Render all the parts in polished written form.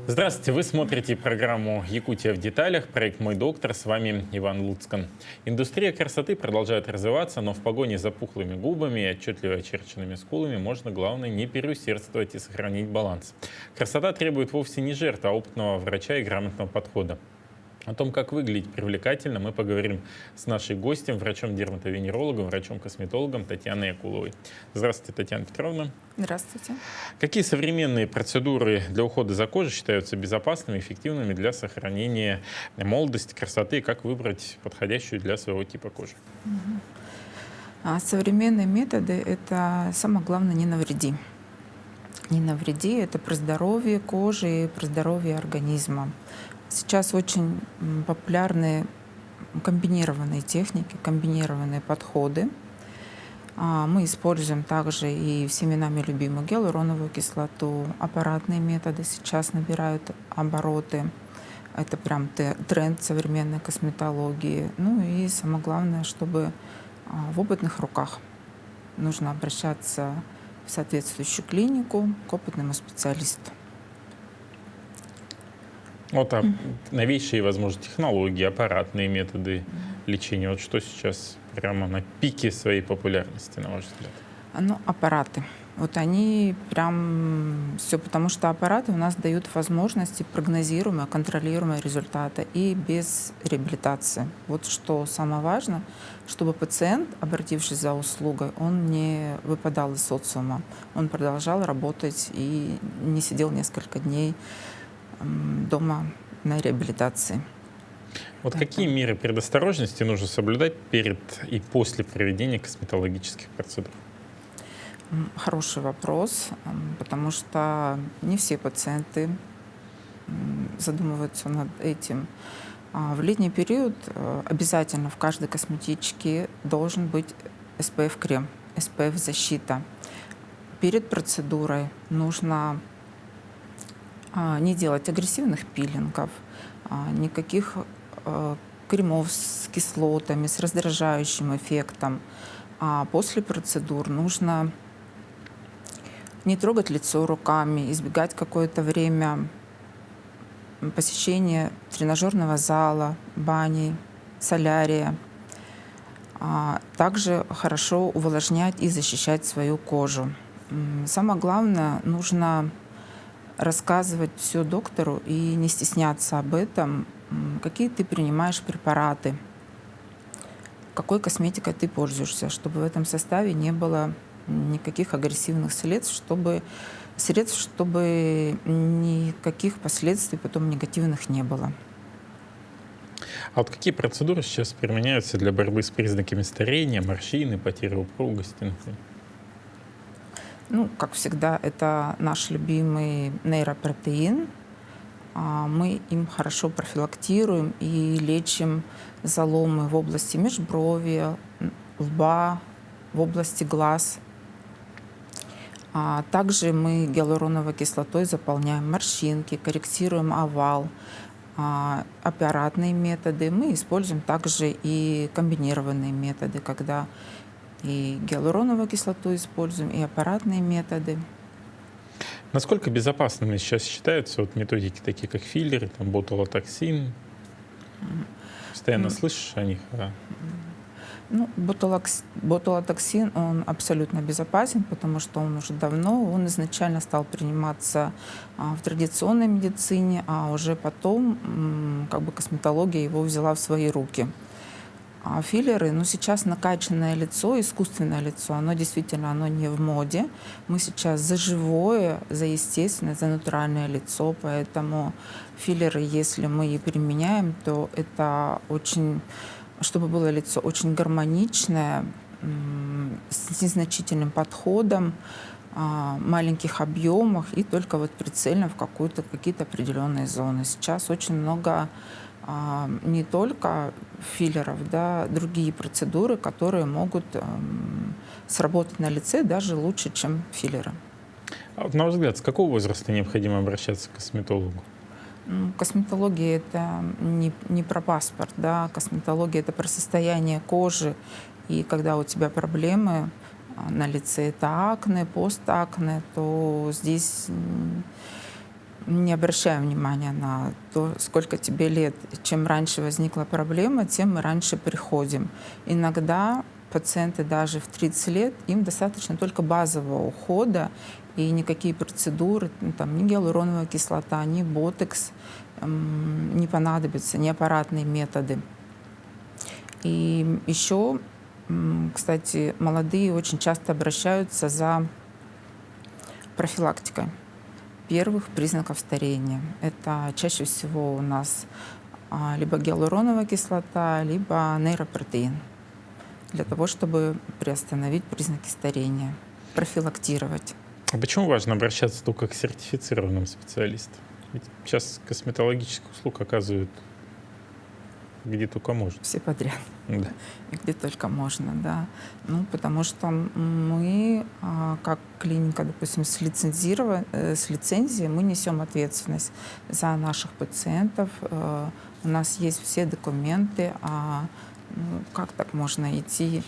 Здравствуйте, вы смотрите программу «Якутия в деталях», проект «Мой доктор», с вами Иван Луцкан. Индустрия красоты продолжает развиваться, но в погоне за пухлыми губами и отчетливо очерченными скулами можно, главное, не переусердствовать и сохранить баланс. Красота требует вовсе не жертв, а опытного врача и грамотного подхода. О том, как выглядеть привлекательно, мы поговорим с нашей гостем, врачом-дерматовенерологом, врачом-косметологом Татьяной Акуловой. Здравствуйте, Татьяна Петровна. Здравствуйте. Какие современные процедуры для ухода за кожей считаются безопасными, эффективными для сохранения молодости, красоты? Как выбрать подходящую для своего типа кожи? Современные методы — это самое главное — не навреди. Не навреди — это про здоровье кожи и про здоровье организма. Сейчас очень популярны комбинированные техники, комбинированные подходы. Мы используем также и всеми нами любимую гиалуроновую кислоту. Аппаратные методы сейчас набирают обороты. Это прям тренд современной косметологии. Ну и самое главное, чтобы в опытных руках. Нужно обращаться в соответствующую клинику к опытному специалисту. Вот новейшие, возможно, технологии, аппаратные методы лечения. Вот что сейчас прямо на пике своей популярности, на ваш взгляд? Аппараты. Вот они прям все, потому что аппараты у нас дают возможности прогнозируемые, контролируемые результаты и без реабилитации. Вот что самое важное, чтобы пациент, обратившись за услугой, он не выпадал из социума, он продолжал работать и не сидел несколько дней дома на реабилитации. Вот какие меры предосторожности нужно соблюдать перед и после проведения косметологических процедур? Хороший вопрос, потому что не все пациенты задумываются над этим. В летний период обязательно в каждой косметичке должен быть SPF-крем, SPF-защита. Перед процедурой нужно не делать агрессивных пилингов, никаких кремов с кислотами, с раздражающим эффектом. А после процедур нужно не трогать лицо руками, избегать какое-то время посещения тренажерного зала, бани, солярия. Также хорошо увлажнять и защищать свою кожу. Самое главное, нужно рассказывать все доктору и не стесняться об этом, какие ты принимаешь препараты, какой косметикой ты пользуешься, чтобы в этом составе не было никаких агрессивных средств, чтобы никаких последствий потом негативных не было. А вот какие процедуры сейчас применяются для борьбы с признаками старения, морщины, потери упругости, например? Как всегда, это наш любимый нейропротеин. Мы им хорошо профилактируем и лечим заломы в области межбровья, лба, в области глаз. Также мы гиалуроновой кислотой заполняем морщинки, корректируем овал. Аппаратные методы. Мы используем также и комбинированные методы, когда и гиалуроновую кислоту используем, и аппаратные методы. Насколько безопасными сейчас считаются методики, такие как филлеры, ботулотоксин? Постоянно слышишь о них? Ботулотоксин, он абсолютно безопасен, потому что он уже давно, он изначально стал приниматься в традиционной медицине, а уже потом косметология его взяла в свои руки. А филлеры, сейчас накачанное лицо, искусственное лицо, оно действительно не в моде. Мы сейчас за живое, за естественное, за натуральное лицо, поэтому филлеры, если мы и применяем, то это очень, чтобы было лицо очень гармоничное, с незначительным подходом, маленьких объемах и только прицельно в какие-то определенные зоны. Сейчас очень много не только филлеров, другие процедуры, которые могут сработать на лице даже лучше, чем филлеры. А на ваш взгляд, с какого возраста необходимо обращаться к косметологу? Косметология — это не про паспорт, косметология — это про состояние кожи. И когда у тебя проблемы на лице, это акне, постакне, то здесь не обращаем внимания на то, сколько тебе лет. Чем раньше возникла проблема, тем мы раньше приходим. Иногда пациенты даже в 30 лет, им достаточно только базового ухода, и никакие процедуры, ну, там, ни гиалуроновая кислота, ни ботокс не понадобятся, ни аппаратные методы. И еще, кстати, молодые очень часто обращаются за профилактикой первых признаков старения. Это чаще всего у нас либо гиалуроновая кислота, либо нейропротеин, для того, чтобы приостановить признаки старения, профилактировать. А почему важно обращаться только к сертифицированным специалистам? Ведь сейчас косметологических услуг оказывают где только можно. Все подряд. Да. И где только можно, да. Ну, потому что мы, как клиника, допустим, с лицензией, мы несем ответственность за наших пациентов. У нас есть все документы. Как так можно идти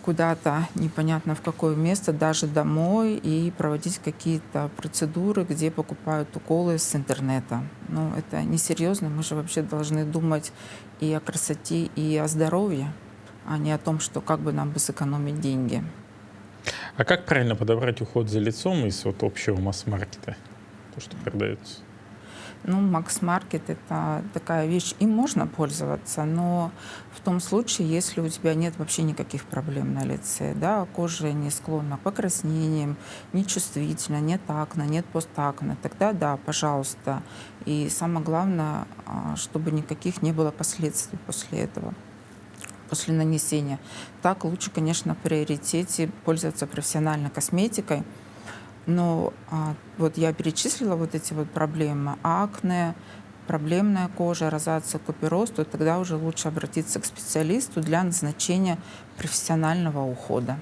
куда-то непонятно в какое место, даже домой, и проводить какие-то процедуры, где покупают уколы с интернета? Ну, это несерьезно. Мы же вообще должны думать и о красоте, и о здоровье, а не о том, что как бы нам бы сэкономить деньги. А как правильно подобрать уход за лицом из вот общего масс-маркета, то, что продается? Ну, Макс-маркет — это такая вещь, им можно пользоваться, но в том случае, если у тебя нет вообще никаких проблем на лице, да, кожа не склонна к покраснениям, не чувствительна, нет акне, нет постакне, тогда да, пожалуйста. И самое главное, чтобы никаких не было последствий после этого, после нанесения. Так лучше, конечно, в приоритете пользоваться профессиональной косметикой. Но вот я перечислила вот эти вот проблемы: акне, проблемная кожа, розация, купероз, то тогда уже лучше обратиться к специалисту для назначения профессионального ухода.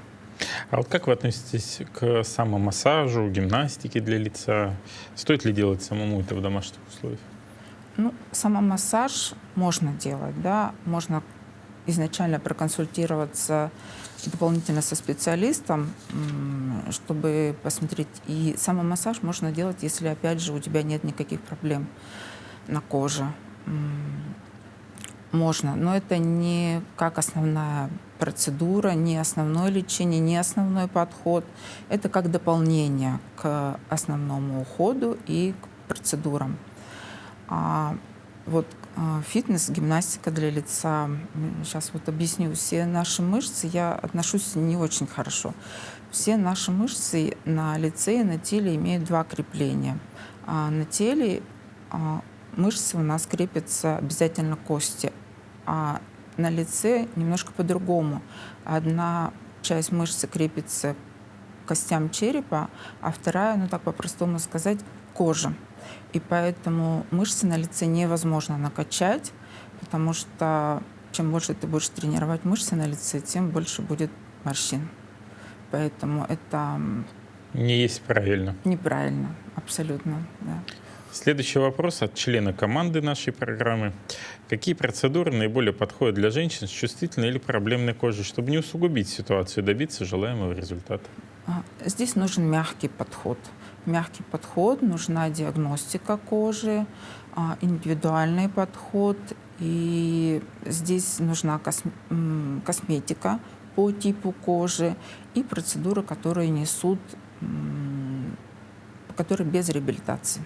А вот как вы относитесь к самомассажу, гимнастике для лица? Стоит ли делать самому это в домашних условиях? Ну, самомассаж можно делать, да, можно изначально проконсультироваться дополнительно со специалистом, чтобы посмотреть. И самомассаж можно делать, если, опять же, у тебя нет никаких проблем на коже. Можно, но это не как основная процедура, не основное лечение, не основной подход. Это как дополнение к основному уходу и к процедурам. Вот фитнес, гимнастика для лица. Сейчас вот объясню. Все наши мышцы, я отношусь не очень хорошо. Все наши мышцы на лице и на теле имеют два крепления. На теле мышцы у нас крепятся обязательно кости, а на лице немножко по-другому. Одна часть мышцы крепится к костям черепа, а вторая, ну так по-простому сказать, к коже. И поэтому мышцы на лице невозможно накачать, потому что чем больше ты будешь тренировать мышцы на лице, тем больше будет морщин. Поэтому это Не есть правильно. неправильно, абсолютно. Да. Следующий вопрос от члена команды нашей программы. Какие процедуры наиболее подходят для женщин с чувствительной или проблемной кожей, чтобы не усугубить ситуацию и добиться желаемого результата? Здесь нужен мягкий подход. Мягкий подход, нужна диагностика кожи, индивидуальный подход. И здесь нужна косметика по типу кожи и процедуры, которые несут, которые без реабилитации.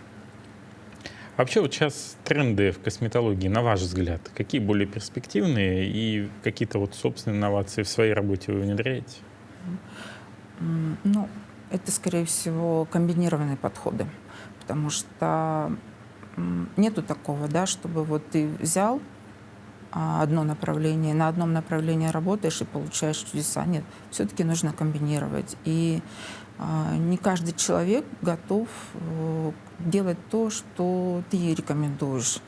Вообще вот сейчас тренды в косметологии, на ваш взгляд, какие более перспективные и какие-то вот собственные инновации в своей работе вы внедряете? Ну, это, скорее всего, комбинированные подходы, потому что нету такого, да, чтобы вот ты взял одно направление, на одном направлении работаешь и получаешь чудеса. Нет, все-таки нужно комбинировать. И не каждый человек готов делать то, что ты рекомендуешь.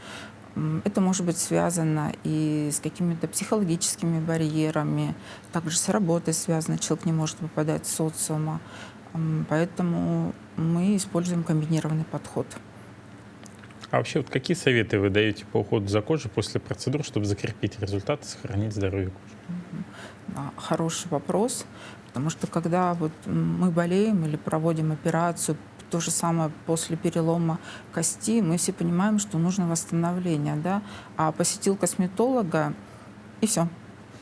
Это может быть связано и с какими-то психологическими барьерами, также с работой связано, человек не может выпадать из социума. Поэтому мы используем комбинированный подход. А вообще, вот какие советы вы даете по уходу за кожей после процедур, чтобы закрепить результат и сохранить здоровье кожи? Да, хороший вопрос, потому что когда вот мы болеем или проводим операцию, то же самое после перелома кости. Мы все понимаем, что нужно восстановление, да? А посетил косметолога, и все,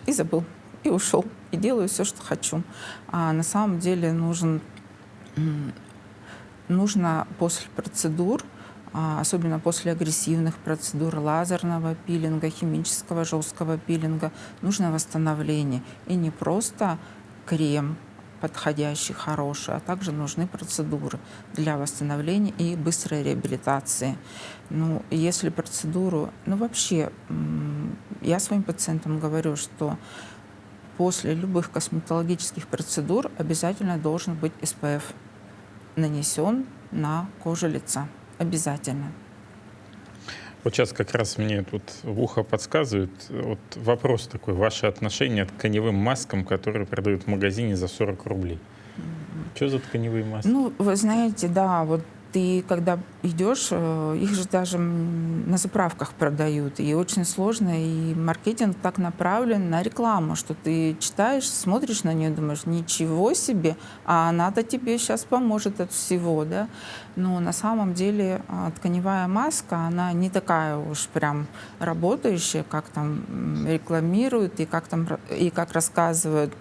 и забыл, и ушел, и делаю все, что хочу. А на самом деле нужно после процедур, особенно после агрессивных процедур, лазерного пилинга, химического жесткого пилинга, нужно восстановление. И не просто крем подходящий, хороший, а также нужны процедуры для восстановления и быстрой реабилитации. Ну, если процедуру, вообще, я своим пациентам говорю, что после любых косметологических процедур обязательно должен быть SPF нанесен на кожу лица. Обязательно. Вот сейчас как раз мне тут в ухо подсказывают. Вот вопрос такой. Ваше отношение к тканевым маскам, которые продают в магазине за 40 рублей? Что за тканевые маски? Ну, вы знаете, да, вот ты, когда идешь, их же даже на заправках продают, и очень сложно, и маркетинг так направлен на рекламу, что ты читаешь, смотришь на нее, думаешь, ничего себе, а она-то тебе сейчас поможет от всего, да. Но на самом деле тканевая маска, она не такая уж прям работающая, как там рекламируют и как рассказывают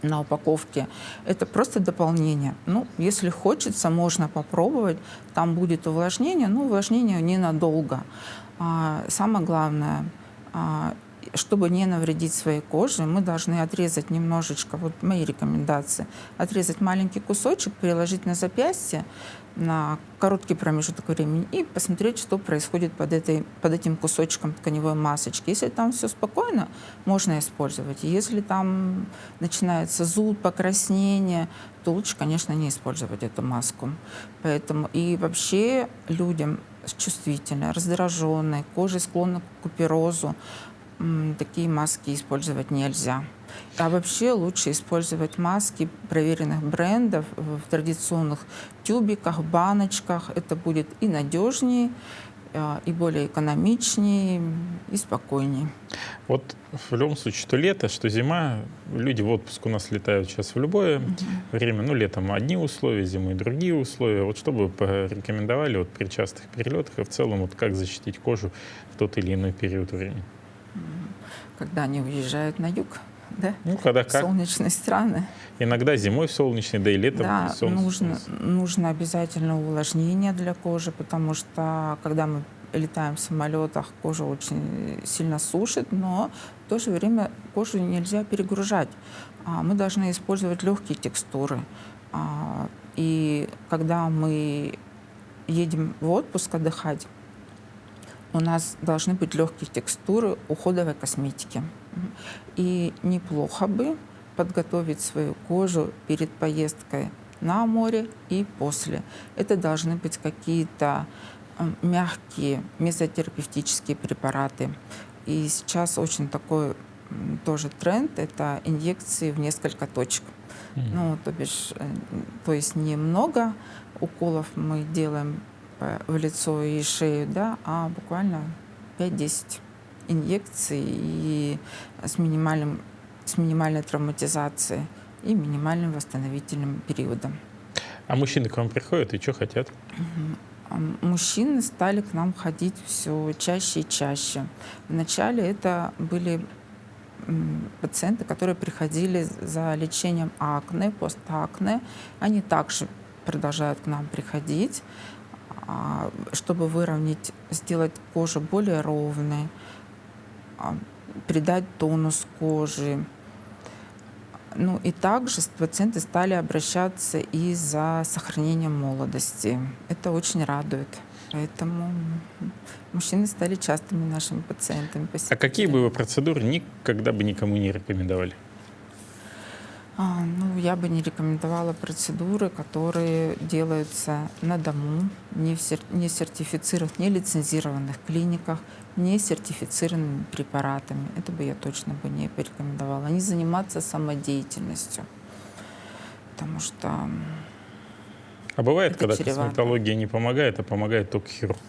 на упаковке. Это просто дополнение. Ну, если хочется, можно попробовать. Там будет увлажнение, но увлажнение ненадолго. Самое главное, чтобы не навредить своей коже, мы должны отрезать немножечко, вот мои рекомендации, отрезать маленький кусочек, переложить на запястье на короткий промежуток времени и посмотреть, что происходит под этим кусочком тканевой масочки. Если там все спокойно, можно использовать. Если там начинается зуд, покраснение, то лучше, конечно, не использовать эту маску. Поэтому и вообще людям чувствительной, раздраженной, кожей склонной к куперозу, такие маски использовать нельзя. А вообще лучше использовать маски проверенных брендов в традиционных тюбиках, баночках. Это будет и надежнее, и более экономичнее, и спокойнее. Вот в любом случае, что лето, что зима, люди в отпуск у нас летают сейчас в любое время. Ну, летом одни условия, зимой другие условия. Вот что бы вы порекомендовали вот при частых перелетах и в целом вот как защитить кожу в тот или иной период времени? Когда они уезжают на юг, да? Ну, когда как. Солнечные страны. Иногда зимой солнечный, да и летом Да, солнечный. нужно обязательно увлажнение для кожи, потому что когда мы летаем в самолетах, кожа очень сильно сушит, но в то же время кожу нельзя перегружать. Мы должны использовать легкие текстуры. И когда мы едем в отпуск отдыхать, у нас должны быть легкие текстуры уходовой косметики. И неплохо бы подготовить свою кожу перед поездкой на море и после. Это должны быть какие-то мягкие мезотерапевтические препараты. И сейчас очень такой тоже тренд — это инъекции в несколько точек. Ну, то есть немного уколов мы делаем в лицо и шею, да, а буквально 5-10 инъекций и с минимальной травматизацией и минимальным восстановительным периодом. А мужчины к вам приходят и что хотят? Мужчины стали к нам ходить все чаще и чаще. Вначале это были пациенты, которые приходили за лечением акне, постакне. Они также продолжают к нам приходить, чтобы выровнять, сделать кожу более ровной, придать тонус кожи. Ну и также пациенты стали обращаться и за сохранением молодости. Это очень радует. Поэтому мужчины стали частыми нашими пациентами. А какие бы вы процедуры никогда бы никому не рекомендовали? Ну, я бы не рекомендовала процедуры, которые делаются на дому, не сертифицированных, не лицензированных клиниках, не сертифицированными препаратами. Это бы я точно бы не порекомендовала. Не заниматься самодеятельностью, потому что А бывает, это когда чревато. косметология не помогает, а помогает только хирург?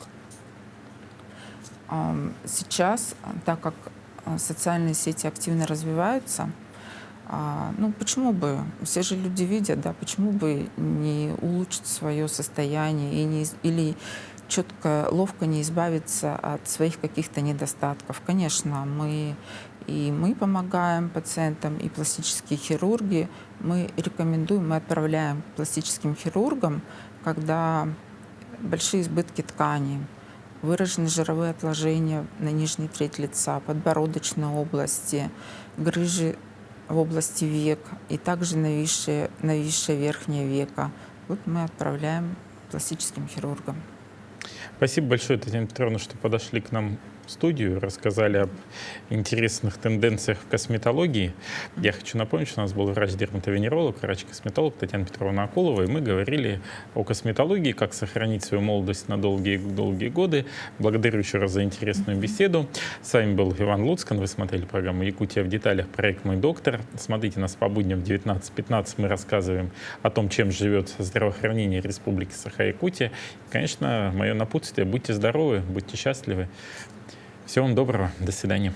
Сейчас, так как социальные сети активно развиваются, Ну, почему бы? Все же люди видят, да, почему бы не улучшить свое состояние и или четко, ловко не избавиться от своих каких-то недостатков. Конечно, мы помогаем пациентам, и пластические хирурги. Мы рекомендуем, мы отправляем к пластическим хирургам, когда большие избытки ткани, выражены жировые отложения на нижней трети лица, подбородочной области, грыжи в области век и также нависшее верхнее веко. Вот мы отправляем к пластическим хирургам. Спасибо большое, Татьяна Петровна, что подошли к нам в студию, рассказали об интересных тенденциях в косметологии. Я хочу напомнить, что у нас был врач-дерматовенеролог, врач-косметолог Татьяна Петровна Акулова, и мы говорили о косметологии, как сохранить свою молодость на долгие годы. Благодарю еще раз за интересную беседу. С вами был Иван Луцкан. Вы смотрели программу «Якутия в деталях», проект «Мой доктор». Смотрите нас по будням в 19:15. Мы рассказываем о том, чем живет здравоохранение Республики Саха-Якутия. И, конечно, мое напутствие: будьте здоровы, будьте счастливы. Всего вам доброго. До свидания.